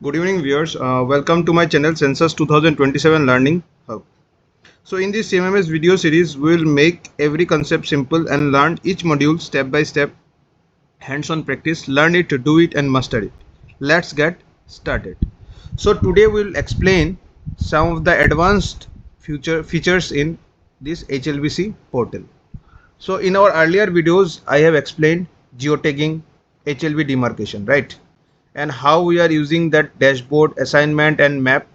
Good evening viewers, welcome to my channel Census 2027 Learning Hub. So in this CMMS video series, we will make every concept simple and learn each module step by step, hands-on practice, learn it, do it and master it. Let's get started. So today we will explain some of the advanced features in this HLBC portal. So in our earlier videos, I have explained Geo-Tagging, HLB Demarcation, right? And how we are using that dashboard, assignment and map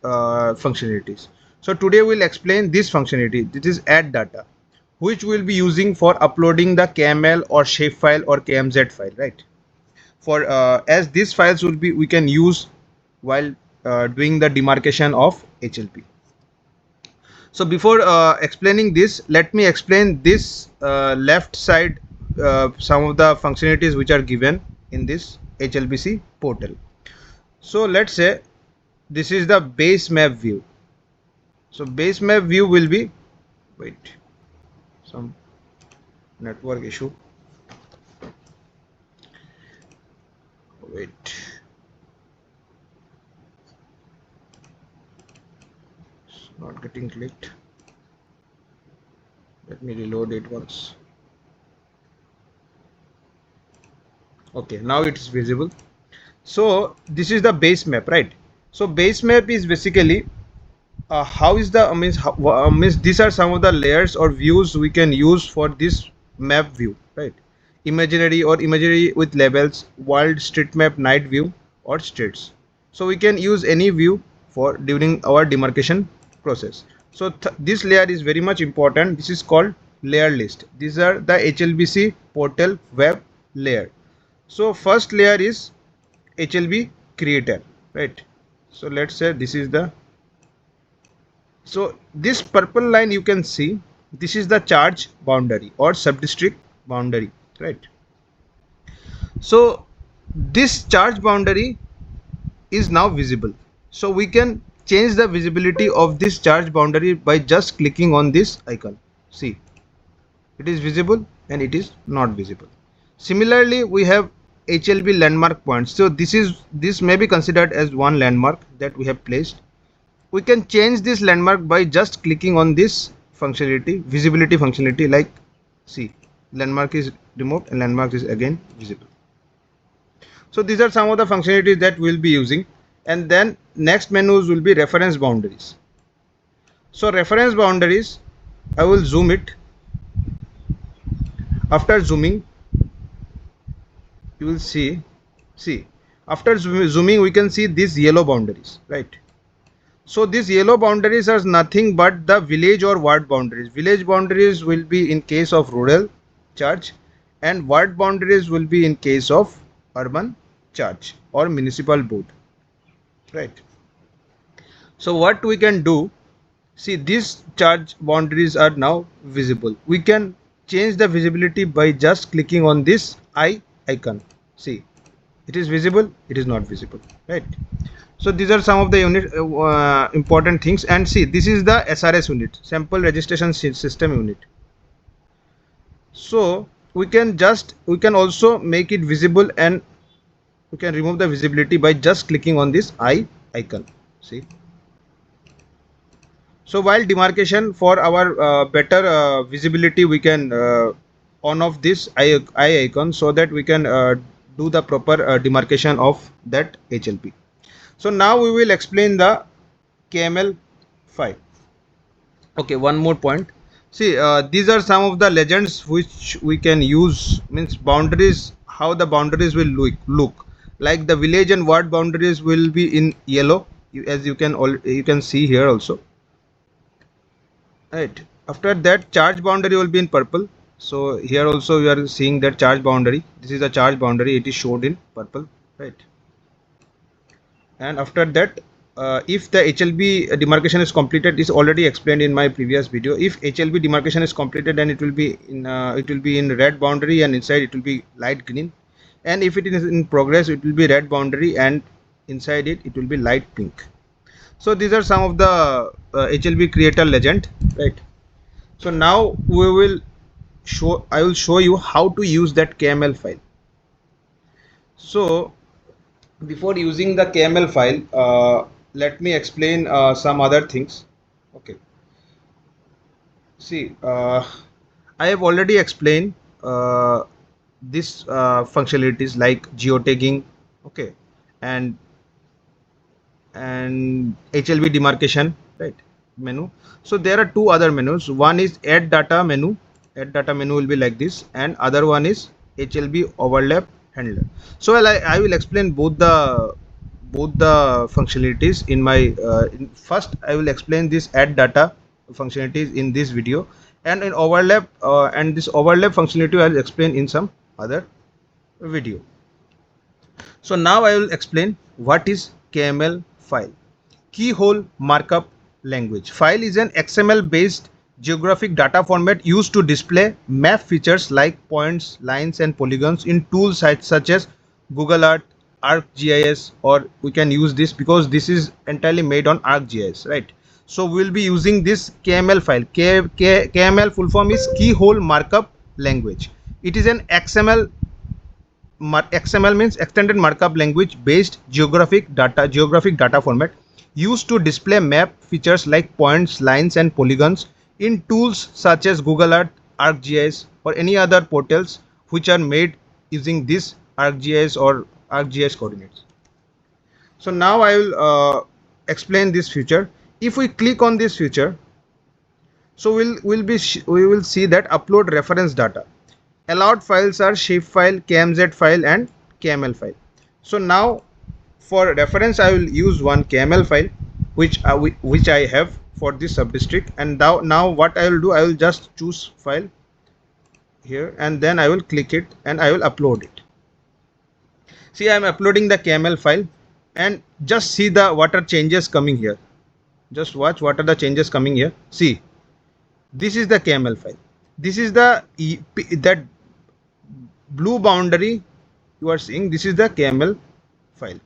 functionalities. So today we'll explain this functionality. This is add data, which we'll be using for uploading the KML or shapefile or KMZ file, right? For as these files will be we can use while doing the demarcation of HLB. So before explaining this, let me explain this left side some of the functionalities which are given in this HLBC portal. So let's say this is the base map view. So base map view will be, some network issue. It's not getting clicked. Let me reload it once. Okay, now it is visible. So this is the base map, right? So base map is basically how is the means these are some of the layers or views we can use for this map view, right? Imaginary or imagery with labels, world, street map, night view or streets. So we can use any view for during our demarcation process. So this layer is very much important. This is called layer list. These are the HLBC portal web layer. So first layer is HLB creator, right? So let's say this is the, so this purple line you can see, this is the charge boundary or subdistrict boundary, right? So this charge boundary is now visible. So we can change the visibility of this charge boundary by just clicking on this icon. See, it is visible and it is not visible. Similarly, we have HLB landmark points. So this may be considered as one landmark that we have placed. We can change this landmark by just clicking on this functionality, visibility functionality, like see, landmark is removed and landmark is again visible. So these are some of the functionalities that we'll be using. And then next menus will be reference boundaries. So reference boundaries, I will zoom it. After zooming, you will see after zooming we can see these yellow boundaries, right? So these yellow boundaries are nothing but the village or ward boundaries. Village boundaries will be in case of rural charge and ward boundaries will be in case of urban charge or municipal board, right? So what we can do, see, these charge boundaries are now visible. We can change the visibility by just clicking on this eye icon. See, it is visible, it is not visible, right? So these are some of the unit important things. And see, this is the SRS unit, sample registration system unit. So we can also make it visible and we can remove the visibility by just clicking on this eye icon. See, so while demarcation, for our better visibility, we can on off this eye icon so that we can do the proper demarcation of that HLB. So now we will explain the KML file. Okay, one more point. See, these are some of the legends which we can use, means boundaries, how the boundaries will look. Like the village and ward boundaries will be in yellow, as you can see here also, right? After that, charge boundary will be in purple. So here also you are seeing that charge boundary. This is a charge boundary, it is showed in purple, right? And after that, if the HLB demarcation is completed, is already explained in my previous video. If HLB demarcation is completed, then it will be in red boundary and inside it will be light green. And if it is in progress, it will be red boundary and inside it will be light pink. So these are some of the HLB creator legend, right? So now I will show you how to use that KML file. So before using the KML file, let me explain some other things. Okay. See, I have already explained this functionalities like geo-tagging, okay, and HLB demarcation, right, menu. So there are two other menus. One is add data menu. Add data menu will be like this, and other one is HLB overlap handler. So I will explain both the functionalities in my first. I will explain this add data functionalities in this video, and in overlap and this overlap functionality I will explain in some other video. So now I will explain what is KML file. Keyhole markup language. File is an XML based geographic data format used to display map features like points, lines and polygons in tool sites such as Google Earth, ArcGIS, or we can use this because this is entirely made on ArcGIS, right? So we will be using this KML file. KML full form is Keyhole Markup Language. It is an XML means extended markup language based geographic data format used to display map features like points, lines and polygons in tools such as Google Earth, ArcGIS or any other portals which are made using this ArcGIS or ArcGIS coordinates. So now I will explain this feature. If we click on this feature, so we will see that upload reference data. Allowed files are shape file, KMZ file and KML file. So now for reference I will use one KML file which I have for this subdistrict, and now what I will do, I will just choose file here and then I will click it and I will upload it. See, I am uploading the KML file and just see the what are changes coming here. Just watch what are the changes coming here. See, this is the KML file. This is the that blue boundary you are seeing. This is the KML file.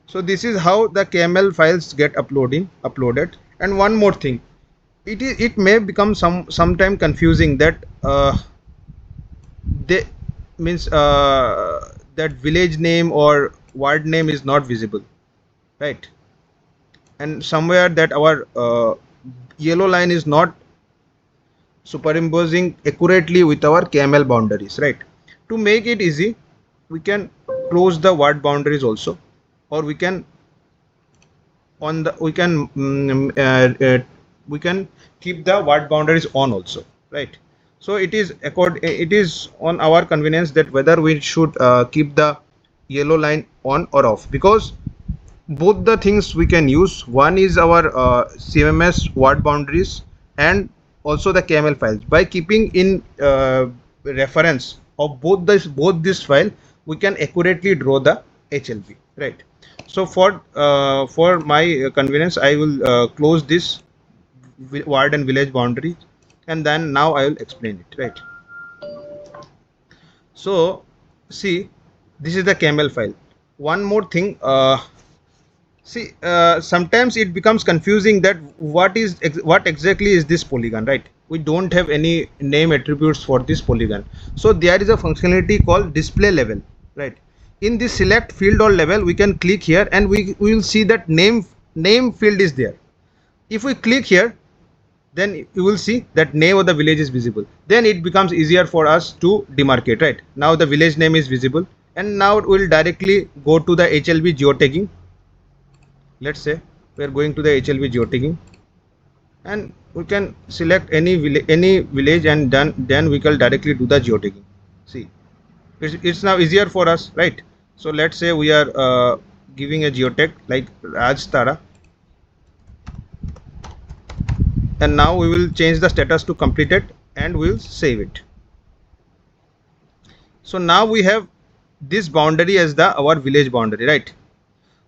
So this is how the KML files get uploaded. And one more thing, it may become sometime confusing that they means that village name or ward name is not visible, right? And somewhere that our yellow line is not superimposing accurately with our KML boundaries, right? To make it easy, we can close the word boundaries also, or we can we can keep the word boundaries on also, right? So it is on our convenience that whether we should keep the yellow line on or off, because both the things we can use. One is our CMMS word boundaries and also the KML files. By keeping in reference of both this file, we can accurately draw the HLB, right? So for my convenience, I will close this ward and village boundary, and then now I will explain it, right? So see, this is the KML file. One more thing, see, sometimes it becomes confusing that what exactly is this polygon, right? We don't have any name attributes for this polygon. So there is a functionality called display level, right? In this select field or level, we can click here and we will see that name field is there. If we click here, then you will see that name of the village is visible. Then it becomes easier for us to demarcate, right? Now the village name is visible, and now we will directly go to the HLB geotagging. Let's say we are going to the HLB geotagging, and we can select any village and then we can directly do the geotagging. See, it's now easier for us, right? So let's say we are giving a geotag like Rajtara, and now we will change the status to completed and we will save it. So now we have this boundary as our village boundary, right?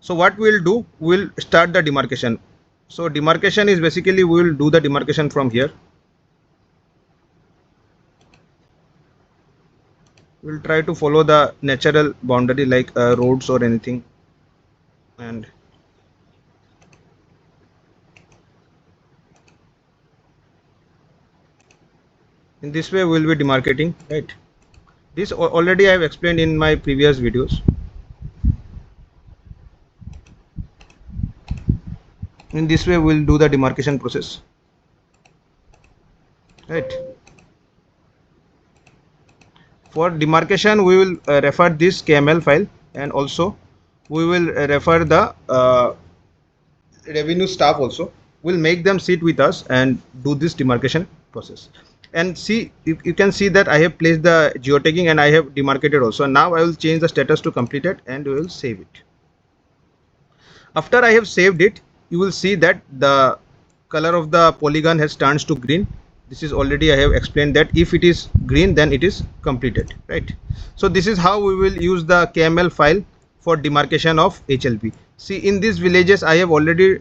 So what we will do, we will start the demarcation. So demarcation is basically we will do the demarcation from here. We will try to follow the natural boundary like roads or anything, and in this way we will be demarcating, right? This already I have explained in my previous videos. In this way we'll do the demarcation process, right? For demarcation we will refer this KML file, and also we will refer the revenue staff also. We'll make them sit with us and do this demarcation process. And see, you can see that I have placed the geo-tagging and I have demarcated also. Now I will change the status to completed and we will save it. After I have saved it, you will see that the color of the polygon has turned to green. This is already I have explained that if it is green then it is completed, right? So this is how we will use the KML file for demarcation of HLB. See, in these villages I have already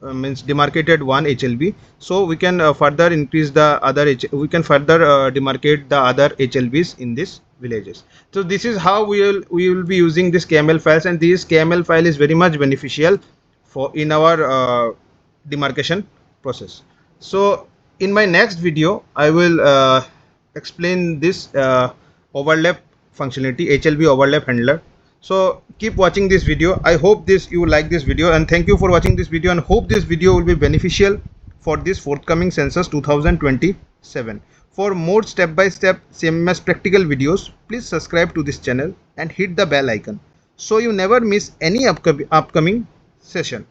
means demarcated one HLB, so we can further increase the other we can further demarcate the other HLBs in these villages. So this is how we will be using this KML files, and this KML file is very much beneficial for in our demarcation process. So in my next video I will explain this overlap functionality, HLB overlap handler. So keep watching this video. I hope you like this video, and thank you for watching this video, and hope this video will be beneficial for this forthcoming census 2027. For more step-by-step CMMS practical videos, please subscribe to this channel and hit the bell icon so you never miss any upcoming session.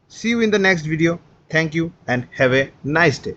See you in the next video. Thank you and have a nice day.